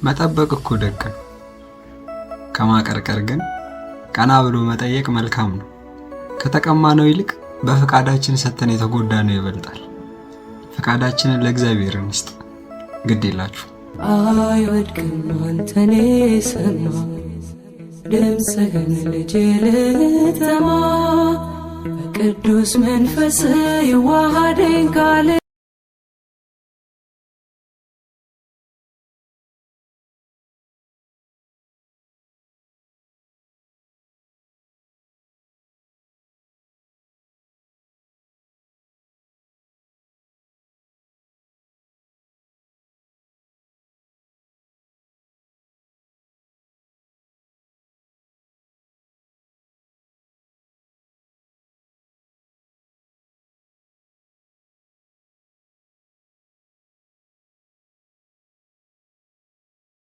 መጠበቅ እኮ ደግ ነው። ከማቀርቀር ግን ቀና ብሎ መጠየቅ መልካም ነው። ከተቀማነው ይልቅ በፍቃዳችን ሰተን የተጎዳነው ይበልጣል። ፍቃዳችንን ለእግዚአብሔር እንስጥ። ግድ የላችሁ አይወድቅም አንተን የሰማ ድምፅህን ልጄ ልተማ በቅዱስ መንፈስ ይዋሃደኝ ቃል